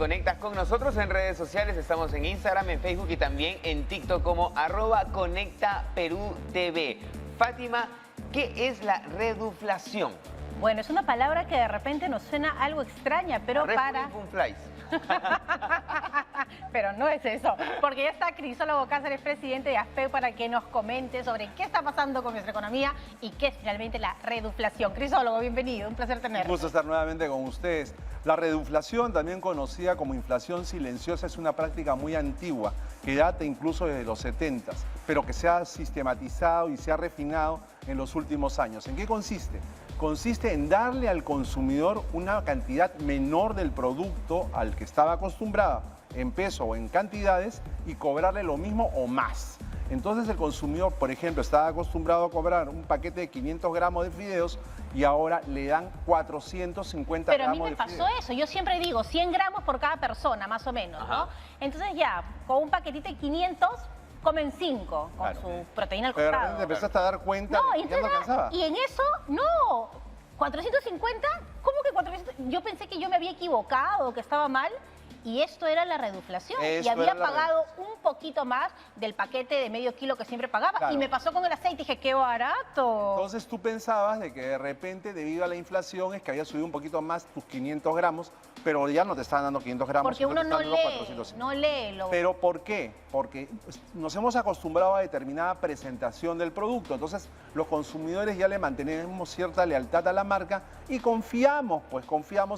conectas con nosotros en redes sociales. Estamos en Instagram, en Facebook y también en TikTok como @ConectaPerúTV. Fátima, ¿qué es la reduflación? Bueno, es una palabra que de repente nos suena algo extraña, pero para... Pero no es eso, porque ya está Crisólogo Cáceres, presidente de ASPEC, para que nos comente sobre qué está pasando con nuestra economía y qué es finalmente la reduflación. Crisólogo, bienvenido, un placer tenerlo. Un gusto estar nuevamente con ustedes. La reduflación, también conocida como inflación silenciosa, es una práctica muy antigua, que data incluso desde los 70s, pero que se ha sistematizado y se ha refinado en los últimos años. ¿En qué consiste? Consiste en darle al consumidor una cantidad menor del producto al que estaba acostumbrado, en peso o en cantidades, y cobrarle lo mismo o más. Entonces el consumidor, por ejemplo, estaba acostumbrado a cobrar un paquete de 500 gramos de fideos y ahora le dan 450 Pero gramos de a mí me pasó fideos. eso, yo siempre digo 100 gramos por cada persona, más o menos, ¿no? Entonces ya, con un paquetito de 500... comen 5 con su proteína al Pero de costado. repente te empezaste a dar cuenta de que ya no alcanzaba. Y en eso, no, 450, ¿cómo que 400? Yo pensé que yo me había equivocado, que estaba mal. Y esto era la reduflación. Y había pagado un poquito más del paquete de medio kilo que siempre pagaba. Claro. Y me pasó con el aceite y dije, ¡qué barato! Entonces tú pensabas de que de repente, debido a la inflación, es que había subido un poquito más tus 500 gramos, pero ya no te estaban dando 500 gramos. Porque uno no lee. ¿Pero por qué? Porque nos hemos acostumbrado a determinada presentación del producto. Entonces los consumidores ya le mantenemos cierta lealtad a la marca y confiamos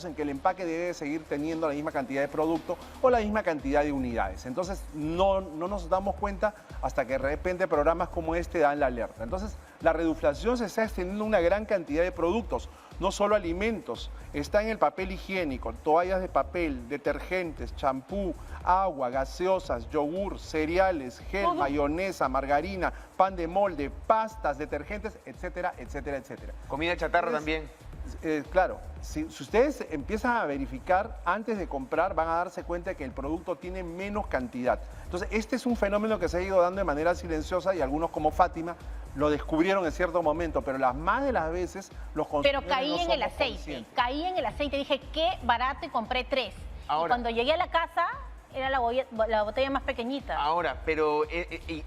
en que el empaque debe seguir teniendo la misma cantidad de producto o la misma cantidad de unidades. Entonces no nos damos cuenta hasta que de repente programas como este dan la alerta. Entonces la reduflación se está extendiendo una gran cantidad de productos, no solo alimentos, está en el papel higiénico, toallas de papel, detergentes, champú, agua, gaseosas, yogur, cereales, gel, mayonesa, margarina, pan de molde, pastas, detergentes, etcétera, etcétera, etcétera. Comida chatarra también. Claro, si ustedes empiezan a verificar antes de comprar, van a darse cuenta de que el producto tiene menos cantidad. Entonces, este es un fenómeno que se ha ido dando de manera silenciosa y algunos como Fátima lo descubrieron en cierto momento, pero las más de las veces los consumidores Pero caí no en el somos aceite, conscientes. dije, qué barato y compré 3. Ahora, y cuando llegué a la casa... era la botella más pequeñita. Ahora, pero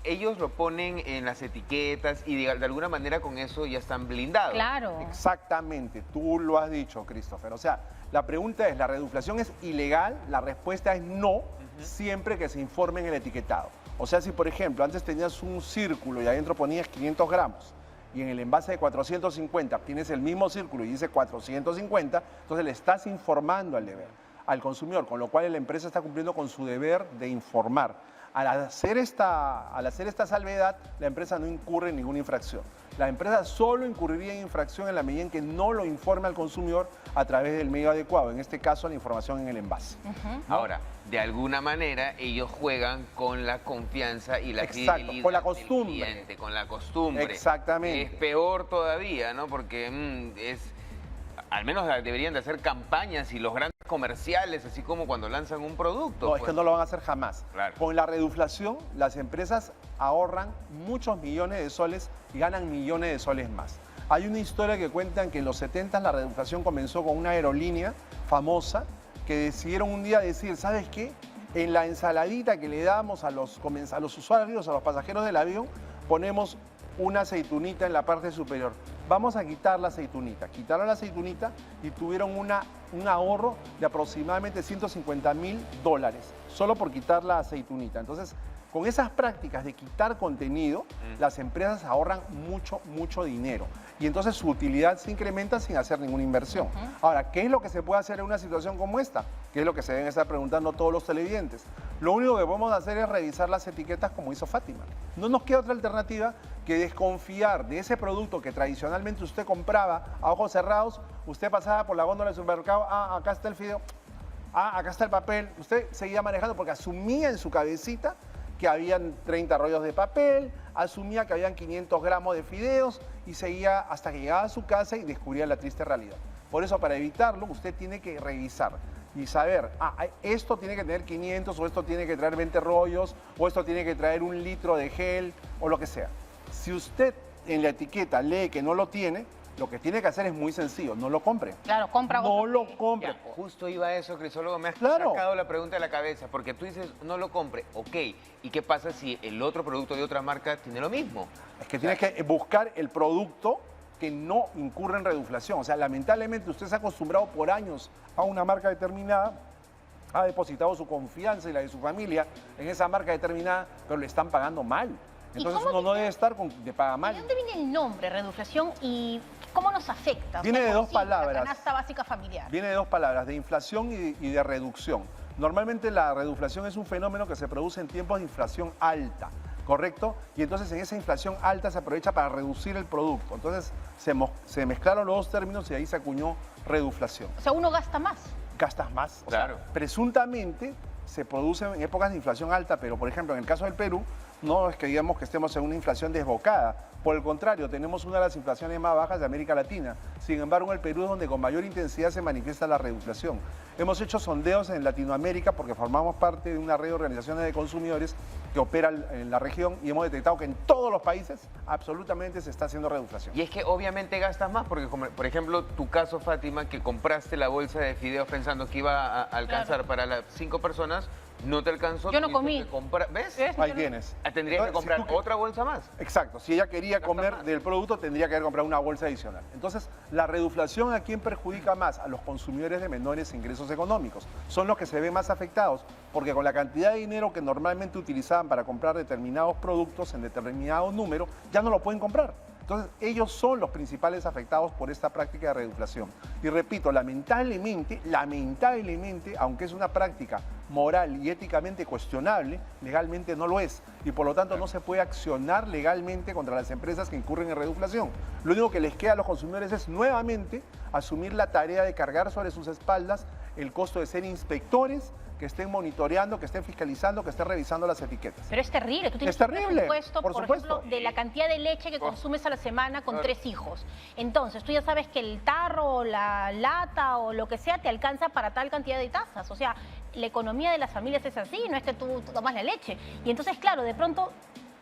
ellos lo ponen en las etiquetas y de alguna manera con eso ya están blindados. Claro. Exactamente, tú lo has dicho, Christopher. O sea, la pregunta es, ¿la reduflación es ilegal? La respuesta es no, siempre que se informe en el etiquetado. O sea, si por ejemplo antes tenías un círculo y adentro ponías 500 gramos y en el envase de 450 tienes el mismo círculo y dice 450, entonces le estás informando al consumidor, con lo cual la empresa está cumpliendo con su deber de informar. Al hacer esta salvedad, la empresa no incurre en ninguna infracción. La empresa solo incurriría en infracción en la medida en que no lo informe al consumidor a través del medio adecuado, en este caso la información en el envase. ¿No? Ahora, de alguna manera ellos juegan con la confianza y la fidelidad con la costumbre. del cliente, con la costumbre. Exactamente. Es peor todavía, ¿no? Porque al menos deberían de hacer campañas y los grandes comerciales, así como cuando lanzan un producto. No, es que no lo van a hacer jamás. Claro. Con la reduflación, las empresas ahorran muchos millones de soles y ganan millones de soles más. Hay una historia que cuentan que en los 70 la reduflación comenzó con una aerolínea famosa que decidieron un día decir, ¿sabes qué? En la ensaladita que le damos a los usuarios, a los pasajeros del avión, ponemos una aceitunita en la parte superior. Vamos a quitar la aceitunita. Quitaron la aceitunita y tuvieron un ahorro de aproximadamente $150.000 solo por quitar la aceitunita. Entonces, con esas prácticas de quitar contenido, las empresas ahorran mucho dinero. Y entonces su utilidad se incrementa sin hacer ninguna inversión. Ahora, ¿qué es lo que se puede hacer en una situación como esta? ¿Qué es lo que se deben estar preguntando todos los televidentes? Lo único que podemos hacer es revisar las etiquetas como hizo Fátima. No nos queda otra alternativa que desconfiar de ese producto que tradicionalmente usted compraba a ojos cerrados. Usted pasaba por la góndola del supermercado, acá está el fideo, acá está el papel. Usted seguía manejando porque asumía en su cabecita que habían 30 rollos de papel, asumía que habían 500 gramos de fideos y seguía hasta que llegaba a su casa y descubría la triste realidad. Por eso, para evitarlo, usted tiene que revisar y saber, esto tiene que tener 500 o esto tiene que traer 20 rollos o esto tiene que traer 1 litro de gel o lo que sea. Si usted en la etiqueta lee que no lo tiene, Lo que tiene que hacer es muy sencillo, no lo compre. Claro, compra No otro. lo compre. Ya, justo iba a eso, Crisólogo, me has Claro. sacado la pregunta de la cabeza, porque tú dices, no lo compre, ok, ¿y qué pasa si el otro producto de otra marca tiene lo mismo? Es que tienes que buscar el producto que no incurre en reduflación. O sea, lamentablemente usted se ha acostumbrado por años a una marca determinada, ha depositado su confianza y la de su familia en esa marca determinada, pero le están pagando mal. Entonces cómo uno no debe estar con de paga ¿De mal. dónde viene el nombre, reduflación, y cómo nos afecta? Viene de dos La palabras. canasta básica familiar. Viene de dos palabras, de inflación y de reducción. Normalmente la reduflación es un fenómeno que se produce en tiempos de inflación alta, ¿correcto? Y entonces en esa inflación alta se aprovecha para reducir el producto. Entonces se mezclaron los dos términos y ahí se acuñó reduflación. O sea, uno gasta más. Gastas más. O sea, Claro. presuntamente se produce en épocas de inflación alta, pero por ejemplo en el caso del Perú, no es que digamos que estemos en una inflación desbocada. Por el contrario, tenemos una de las inflaciones más bajas de América Latina. Sin embargo, en el Perú es donde con mayor intensidad se manifiesta la reduflación. Hemos hecho sondeos en Latinoamérica porque formamos parte de una red de organizaciones de consumidores que opera en la región y hemos detectado que en todos los países absolutamente se está haciendo reduflación. Y es que obviamente gastas más, porque como, por ejemplo, tu caso, Fátima, que compraste la bolsa de fideos pensando que iba a alcanzar para las 5 personas, no te alcanzó. Yo no tuviste comí. que ¿Ves? ¿Ves? Ahí tienes. Tendrías que Entonces, comprar si tú- otra bolsa más. Exacto, si ella quería Gasta comer más. del producto, tendría que haber comprado una bolsa adicional. Entonces, la reduflación, ¿a quién perjudica más? A los consumidores de menores ingresos económicos. Son los que se ven más afectados, porque con la cantidad de dinero que normalmente utilizaban para comprar determinados productos en determinado número, ya no lo pueden comprar. Entonces, ellos son los principales afectados por esta práctica de reduflación. Y repito, lamentablemente, aunque es una práctica moral y éticamente cuestionable, legalmente no lo es. Y por lo tanto no se puede accionar legalmente contra las empresas que incurren en reduflación. Lo único que les queda a los consumidores es nuevamente asumir la tarea de cargar sobre sus espaldas el costo de ser inspectores que estén monitoreando, que estén fiscalizando, que estén revisando las etiquetas. Pero es terrible. Tú tienes Es terrible, un presupuesto, por por supuesto. ejemplo, de la cantidad de leche que consumes a la semana con Claro. 3 hijos. Entonces, tú ya sabes que el tarro, o la lata o lo que sea te alcanza para tal cantidad de tazas. O sea, la economía de las familias es así, no es que tú tomas la leche. Y entonces, claro, de pronto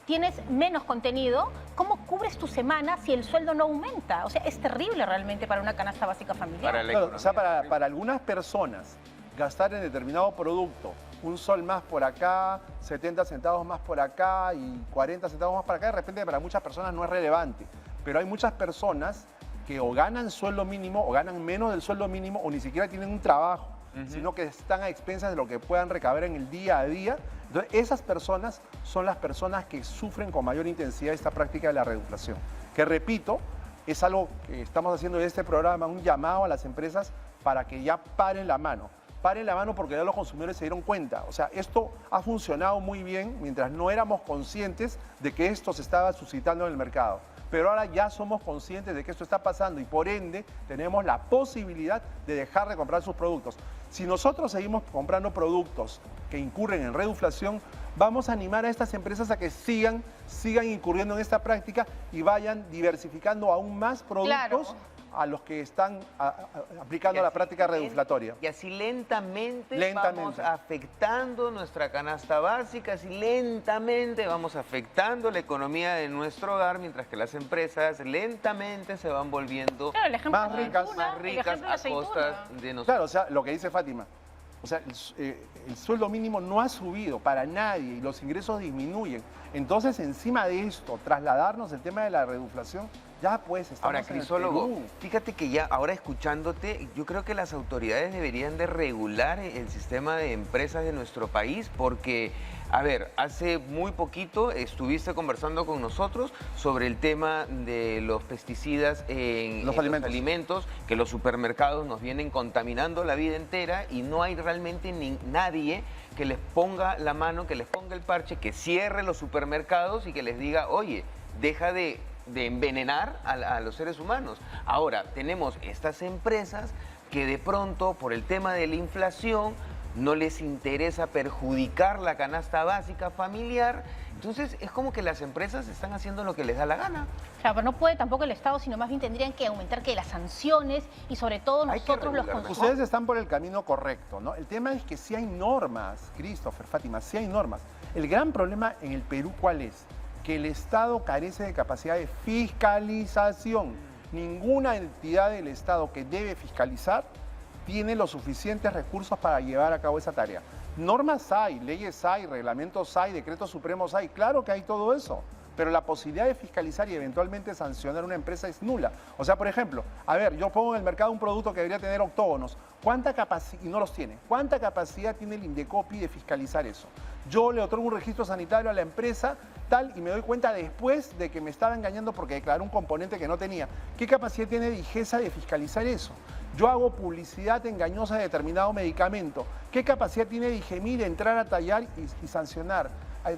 tienes menos contenido. ¿Cómo cubres tu semana si el sueldo no aumenta? O sea, es terrible realmente para una canasta básica familiar. Para la Claro, o sea, economía. para algunas personas, gastar en determinado producto un sol más por acá, 70 centavos más por acá y 40 centavos más por acá, de repente para muchas personas no es relevante. Pero hay muchas personas que o ganan sueldo mínimo o ganan menos del sueldo mínimo o ni siquiera tienen un trabajo, sino que están a expensas de lo que puedan recabar en el día a día. Entonces, esas personas son las personas que sufren con mayor intensidad esta práctica de la reduflación. Que repito, es algo que estamos haciendo en este programa, un llamado a las empresas para que ya paren la mano. Paren la mano porque ya los consumidores se dieron cuenta. O sea, esto ha funcionado muy bien mientras no éramos conscientes de que esto se estaba suscitando en el mercado. Pero ahora ya somos conscientes de que esto está pasando y por ende tenemos la posibilidad de dejar de comprar sus productos. Si nosotros seguimos comprando productos que incurren en reduflación, vamos a animar a estas empresas a que sigan incurriendo en esta práctica y vayan diversificando aún más productos. Claro. A los que están aplicando la práctica reduflatoria. Y así lentamente vamos Lentamente. afectando nuestra canasta básica, así lentamente vamos afectando la economía de nuestro hogar, mientras que las empresas lentamente se van volviendo Claro, el ejemplo Más de la ricas, aceituna, más el ricas ejemplo de la a aceituna. costas de nosotros. Claro, o sea, lo que dice Fátima. O sea, el sueldo mínimo no ha subido para nadie y los ingresos disminuyen. Entonces, encima de esto, trasladarnos el tema de la reduflación, ya pues estamos Ahora, en el Crisólogo, Perú. fíjate que ya ahora escuchándote, yo creo que las autoridades deberían de regular el sistema de empresas de nuestro país porque, a ver, hace muy poquito estuviste conversando con nosotros sobre el tema de los pesticidas en Los los alimentos. alimentos, que los supermercados nos vienen contaminando la vida entera y no hay realmente nadie que les ponga la mano, que les ponga el parche, que cierre los supermercados y que les diga, oye, deja de envenenar a los seres humanos. Ahora, tenemos estas empresas que de pronto, por el tema de la inflación, no les interesa perjudicar la canasta básica familiar. Entonces, es como que las empresas están haciendo lo que les da la gana. Claro, pero no puede tampoco el Estado, sino más bien tendrían que aumentar que las sanciones y sobre todo Hay que nosotros los regular. consumidores. Ustedes están por el camino correcto, ¿no? El tema es que sí hay normas, Christopher, Fátima, sí hay normas. El gran problema en el Perú, ¿cuál es? Que el Estado carece de capacidad de fiscalización. Ninguna entidad del Estado que debe fiscalizar tiene los suficientes recursos para llevar a cabo esa tarea. Normas hay, leyes hay, reglamentos hay, decretos supremos hay, claro que hay todo eso, pero la posibilidad de fiscalizar y eventualmente sancionar una empresa es nula. O sea, por ejemplo, a ver, yo pongo en el mercado un producto que debería tener octógonos, ¿cuánta capacidad, y no los tiene, cuánta capacidad tiene el Indecopi de fiscalizar eso? Yo le otorgo un registro sanitario a la empresa tal y me doy cuenta después de que me estaba engañando porque declaró un componente que no tenía. ¿Qué capacidad tiene Digesa de fiscalizar eso? Yo hago publicidad engañosa de determinado medicamento. ¿Qué capacidad tiene Digemid de entrar a tallar y sancionar?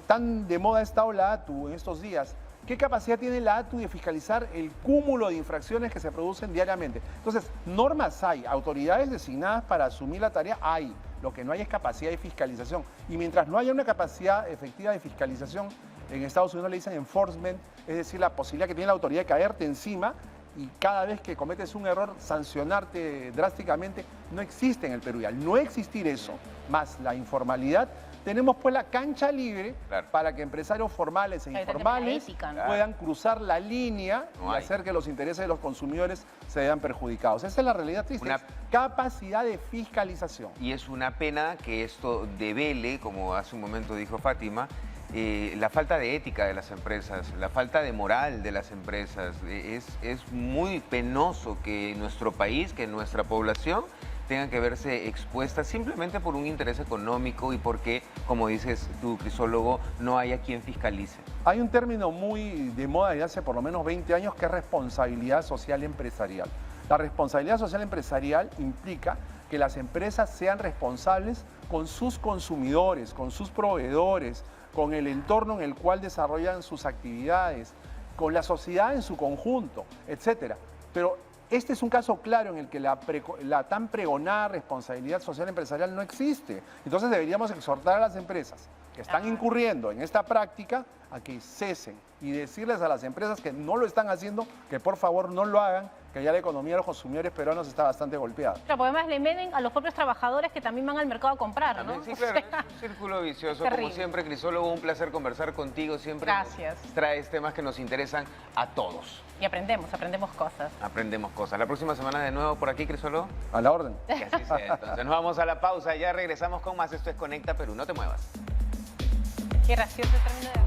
Tan de moda ha estado la ATU en estos días. ¿Qué capacidad tiene la ATU de fiscalizar el cúmulo de infracciones que se producen diariamente? Entonces, normas hay, autoridades designadas para asumir la tarea hay. Lo que no hay es capacidad de fiscalización. Y mientras no haya una capacidad efectiva de fiscalización, en Estados Unidos le dicen enforcement, es decir, la posibilidad que tiene la autoridad de caerte encima y cada vez que cometes un error sancionarte drásticamente, no existe en el Perú. Y al no existir eso, más la informalidad, tenemos pues la cancha libre para que empresarios formales e informales puedan cruzar la línea y hacer que los intereses de los consumidores se vean perjudicados. Esa es la realidad triste, capacidad de fiscalización. Y es una pena que esto devele, como hace un momento dijo Fátima, la falta de ética de las empresas, la falta de moral de las empresas. Es muy penoso que nuestro país, que nuestra población tengan que verse expuestas simplemente por un interés económico y porque, como dices tú, Crisólogo, no haya quien fiscalice. Hay un término muy de moda desde hace por lo menos 20 años que es responsabilidad social empresarial. La responsabilidad social empresarial implica que las empresas sean responsables con sus consumidores, con sus proveedores, con el entorno en el cual desarrollan sus actividades, con la sociedad en su conjunto, etcétera. Pero este es un caso claro en el que la tan pregonada responsabilidad social empresarial no existe. Entonces deberíamos exhortar a las empresas que están incurriendo en esta práctica a que cesen y decirles a las empresas que no lo están haciendo, que por favor no lo hagan, que ya la economía de los consumidores peruanos está bastante golpeada. Claro, porque además le meten a los propios trabajadores que también van al mercado a comprar, ¿no? Sí, claro, es un círculo vicioso. Como siempre, Crisólogo, un placer conversar contigo. Siempre traes temas que nos interesan a todos. Y aprendemos cosas. Aprendemos cosas. La próxima semana de nuevo por aquí, Crisólogo. A la orden. Que así sea. Entonces nos vamos a la pausa, ya regresamos con más. Esto es Conecta Perú, no te muevas. Qué gracioso el término de